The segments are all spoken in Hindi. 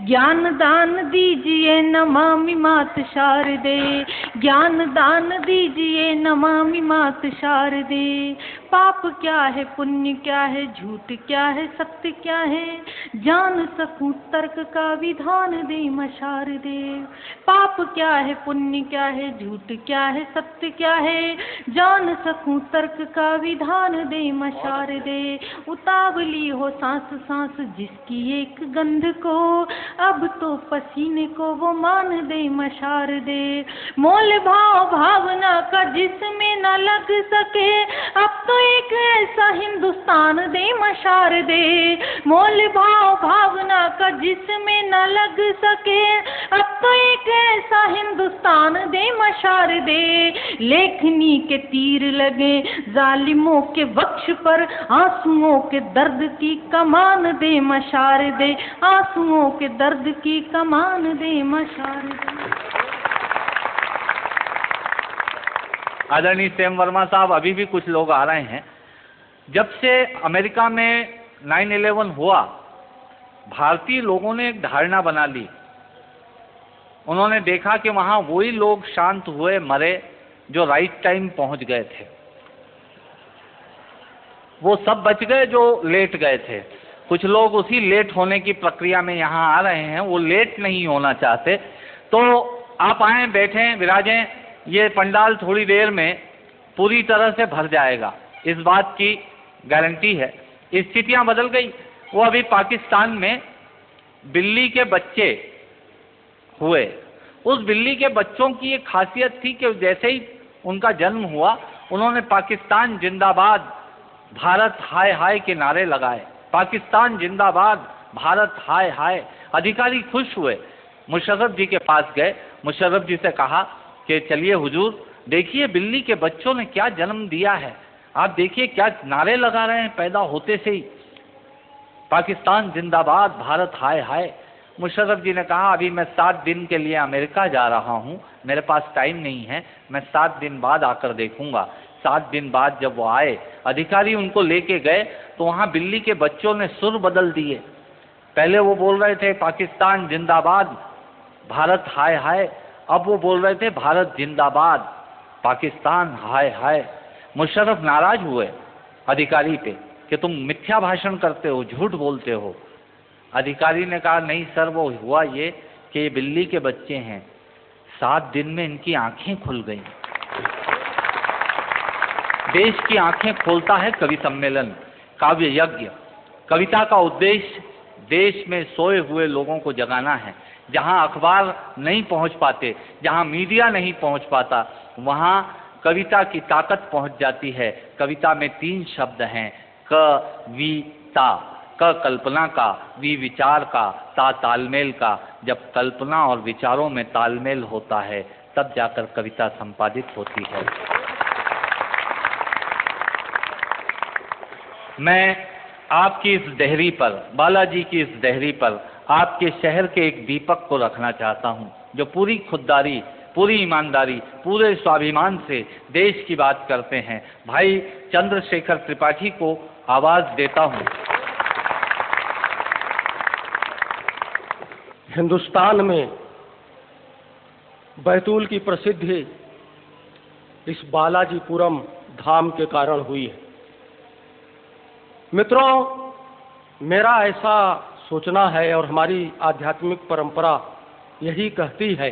ज्ञान दान दीजिए नमामि मात शारदे, ज्ञान दान दीजिए नमामि मात शारदे। पाप क्या है, पुण्य क्या है, झूठ क्या है, सत्य क्या है, जान सकूं तर्क का विधान दे मां शारदे। पाप क्या है, पुण्य क्या है, झूठ क्या है, सत्य क्या है, जान सकूं तर्क का विधान दे मां शारदे। उतावली हो सांस सांस जिसकी एक गंध को, अब तो पसीने को वो मान दे मां शारदे। मोल भाव भावना का जिसमें न लग सके, अब तो एक ऐसा हिंदुस्तान दे मां शारदे। मोल भाव भावना का जिसमें न लग सके, अब तो एक ऐसा हिंदुस्तान दे मां शारदे। लेखनी के तीर लगे जालिमों के वक्ष पर, आंसुओं के दर्द की कमान दे मां शारदे, आंसुओं के दर्द की कमान दे मां शारदे। आदरणीय सेम वर्मा साहब, अभी भी कुछ लोग आ रहे हैं। जब से अमेरिका में 9/11 हुआ, भारतीय लोगों ने एक धारणा बना ली। उन्होंने देखा कि वहां वही लोग शांत हुए, मरे जो राइट टाइम पहुंच गए थे। वो सब बच गए जो लेट गए थे। कुछ लोग उसी लेट होने की प्रक्रिया में यहाँ आ रहे हैं, वो लेट नहीं होना चाहते। तो आप आए, बैठें, विराजें। ये पंडाल थोड़ी देर में पूरी तरह से भर जाएगा, इस बात की गारंटी है। स्थितियां बदल गई। वो अभी पाकिस्तान में बिल्ली के बच्चे हुए। उस बिल्ली के बच्चों की एक खासियत थी कि जैसे ही उनका जन्म हुआ, उन्होंने पाकिस्तान जिंदाबाद, भारत हाय हाय के नारे लगाए। पाकिस्तान जिंदाबाद, भारत हाय हाय। अधिकारी खुश हुए, मुशर्रफ जी के पास गए। मुशर्रफ जी से कहा कि चलिए हुजूर, देखिए बिल्ली के बच्चों ने क्या जन्म दिया है, आप देखिए क्या नारे लगा रहे हैं पैदा होते से ही, पाकिस्तान जिंदाबाद, भारत हाय हाय। मुशर्रफ जी ने कहा अभी मैं 7 दिन के लिए अमेरिका जा रहा हूं, मेरे पास टाइम नहीं है, मैं 7 दिन बाद आकर देखूंगा। 7 दिन बाद जब वो आए, अधिकारी उनको लेके गए, तो वहां बिल्ली के बच्चों ने सुर बदल दिए। पहले वो बोल रहे थे पाकिस्तान जिंदाबाद, भारत हाय हाय, अब वो बोल रहे थे भारत जिंदाबाद, पाकिस्तान हाय हाय। मुशर्रफ नाराज हुए अधिकारी पे कि तुम मिथ्या भाषण करते हो, झूठ बोलते हो। अधिकारी ने कहा नहीं सर, वो हुआ ये कि ये बिल्ली के बच्चे हैं, 7 दिन में इनकी आंखें खुल गई। देश की आंखें खोलता है कवि सम्मेलन, काव्य यज्ञ। कविता का उद्देश्य देश में सोए हुए लोगों को जगाना है। जहां अखबार नहीं पहुंच पाते, जहां मीडिया नहीं पहुंच पाता, वहां कविता की ताकत पहुंच जाती है। कविता में 3 शब्द हैं, कविता। क कल्पना का, वी विचार का, ता तालमेल का। जब कल्पना और विचारों में तालमेल होता है, तब जाकर कविता संपादित होती है। मैं आपकी इस डेहरी पर, बालाजी की इस डेहरी पर, आपके शहर के एक दीपक को रखना चाहता हूं, जो पूरी खुददारी, पूरी ईमानदारी, पूरे स्वाभिमान से देश की बात करते हैं। भाई चंद्रशेखर त्रिपाठी को आवाज देता हूं। हिंदुस्तान में बैतूल की प्रसिद्धि इस बालाजीपुरम धाम के कारण हुई है। मित्रों, मेरा ऐसा सोचना है और हमारी आध्यात्मिक परंपरा यही कहती है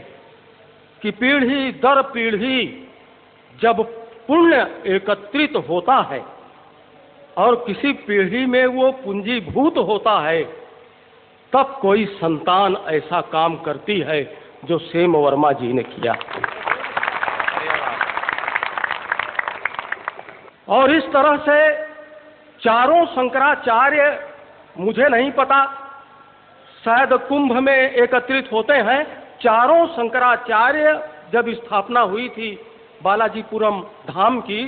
कि पीढ़ी दर पीढ़ी जब पुण्य एकत्रित होता है और किसी पीढ़ी में वो पूंजीभूत होता है, तब कोई संतान ऐसा काम करती है जो सेम वर्मा जी ने किया। और इस तरह से चारों शंकराचार्य, मुझे नहीं पता, शायद कुंभ में एकत्रित होते हैं। चारों शंकराचार्य जब स्थापना हुई थी बालाजीपुरम धाम की,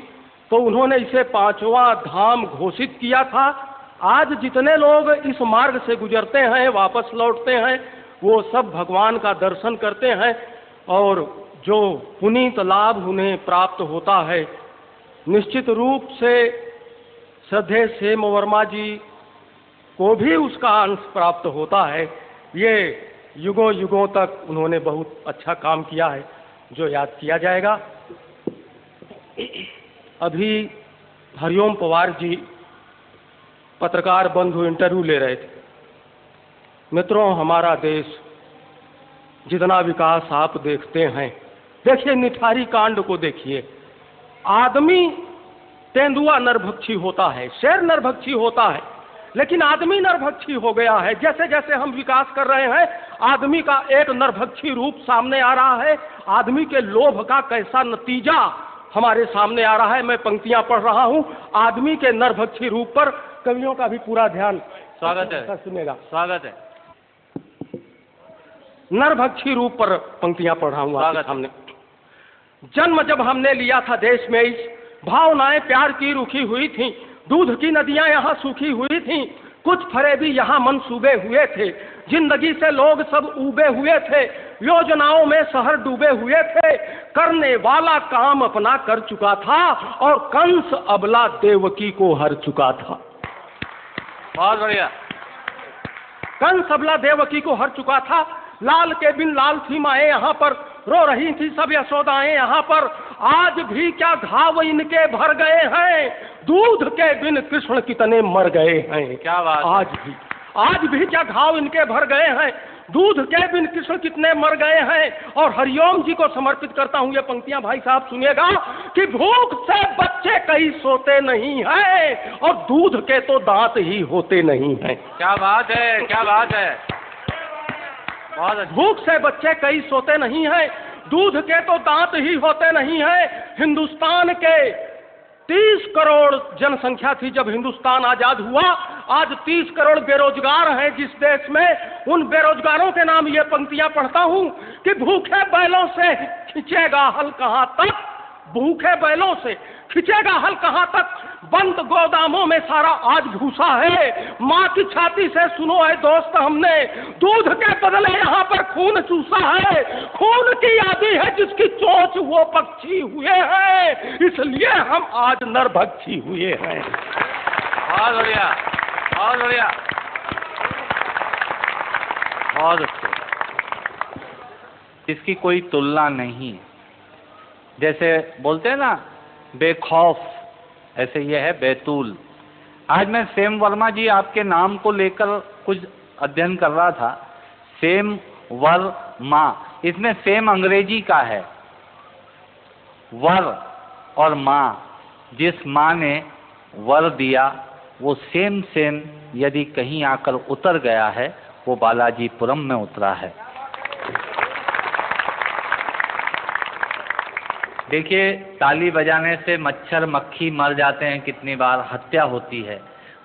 तो उन्होंने इसे 5वां धाम घोषित किया था। आज जितने लोग इस मार्ग से गुजरते हैं, वापस लौटते हैं, वो सब भगवान का दर्शन करते हैं और जो पुनीत लाभ उन्हें प्राप्त होता है, निश्चित रूप से श्रद्धेय सेम वर्मा जी को भी उसका अंश प्राप्त होता है। ये युगों युगों तक उन्होंने बहुत अच्छा काम किया है जो याद किया जाएगा। अभी हरिओम पवार जी पत्रकार बंधु इंटरव्यू ले रहे थे। मित्रों, हमारा देश जितना विकास आप देखते हैं, देखिए निठारी कांड को देखिए। आदमी तेंदुआ नरभक्षी होता है, शेर नरभक्षी होता है, लेकिन आदमी नरभक्षी हो गया है। जैसे जैसे हम विकास कर रहे हैं, आदमी का एक नरभक्षी रूप सामने आ रहा है। आदमी के लोभ का कैसा नतीजा हमारे सामने आ रहा है। मैं पंक्तियां पढ़ रहा हूं, आदमी के नरभक्षी रूप पर कवियों का भी पूरा ध्यान स्वागत है, सुनेगा। स्वागत है। नरभक्षी रूप पर पंक्तियां पढ़ रहा हूं आपके सामने। जन्म जब हमने लिया था देश में, इस भावनाएं प्यार की रुखी हुई थी, दूध की नदियां यहाँ सूखी हुई थी, कुछ फरेबी यहाँ मंसूबे हुए थे, जिंदगी से लोग सब ऊबे हुए थे, योजनाओं में शहर डूबे हुए थे, करने वाला काम अपना कर चुका था और कंस अबला देवकी को हर चुका था। बहुत बढ़िया। कंस अबला देवकी को हर चुका था। लाल के बिन लाल थी माएं यहाँ पर, रो रही थी सब यशोदाएं यहाँ पर। आज भी क्या घाव इनके भर गए हैं, दूध के बिन कृष्ण कितने मर गए हैं। क्या बात। आज भी क्या घाव इनके भर गए हैं, दूध के बिन कृष्ण कितने मर गए हैं। और हरिओम जी को समर्पित करता हूँ ये पंक्तियां, भाई साहब सुनिएगा कि भूख से बच्चे कहीं सोते नहीं हैं और दूध के तो दांत ही होते नहीं हैं। क्या बात है, क्या बात है। भूख से बच्चे कहीं सोते नहीं हैं, दूध के तो दांत ही होते नहीं हैं। हिंदुस्तान के 30 करोड़ जनसंख्या थी जब हिंदुस्तान आजाद हुआ। आज 30 करोड़ बेरोजगार हैं जिस देश में। उन बेरोजगारों के नाम ये पंक्तियां पढ़ता हूं कि भूखे बैलों से खींचेगा हल कहां तक, भूखे बैलों से खींचेगा हल कहां तक, बंद गोदामों में सारा आज भूसा है। माँ की छाती से सुनो है दोस्त, हमने दूध के बदले यहाँ पर खून चूसा है। खून की आदि है जिसकी चोंच वो पक्षी हुए हैं, इसलिए हम आज नरभक्षी हुए हैं। बहुत बढ़िया, बहुत बढ़िया, बहुत अच्छे। इसकी कोई तुलना नहीं। जैसे बोलते हैं ना बेखौफ, ऐसे ये है बैतूल। आज मैं सेम वर्मा जी आपके नाम को लेकर कुछ अध्ययन कर रहा था। सेम वर्मा, इसमें सेम अंग्रेजी का है। वर और माँ, जिस माँ ने वर दिया वो सेम सेम यदि कहीं आकर उतर गया है, वो बालाजीपुरम में उतरा है। देखिए, ताली बजाने से मच्छर मक्खी मर जाते हैं, कितनी बार हत्या होती है,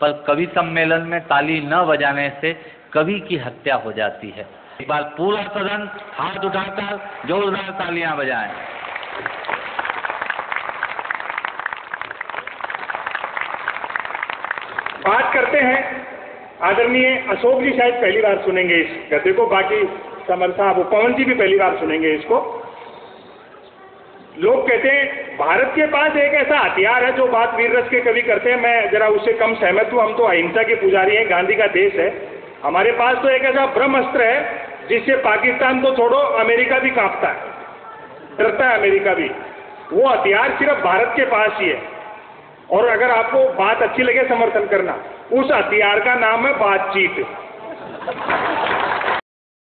पर कवि सम्मेलन में ताली न बजाने से कवि की हत्या हो जाती है। एक बार पूरा सदन हाथ उठाकर जोरदार तालियां बजाएं। बात करते हैं आदरणीय अशोक जी, शायद पहली बार सुनेंगे इस गद्य को, बाकी समर साहब, पवन जी भी पहली बार सुनेंगे इसको। लोग कहते हैं भारत के पास एक ऐसा हथियार है, जो बात वीर रस के कवि करते हैं, मैं जरा उससे कम सहमत हूँ। हम तो अहिंसा के पुजारी हैं, गांधी का देश है। हमारे पास तो एक ऐसा ब्रह्मास्त्र है जिससे पाकिस्तान तो छोड़ो, अमेरिका भी कांपता है, डरता है अमेरिका भी। वो हथियार सिर्फ भारत के पास ही है। और अगर आपको बात अच्छी लगे समर्थन करना, उस हथियार का नाम है बातचीत।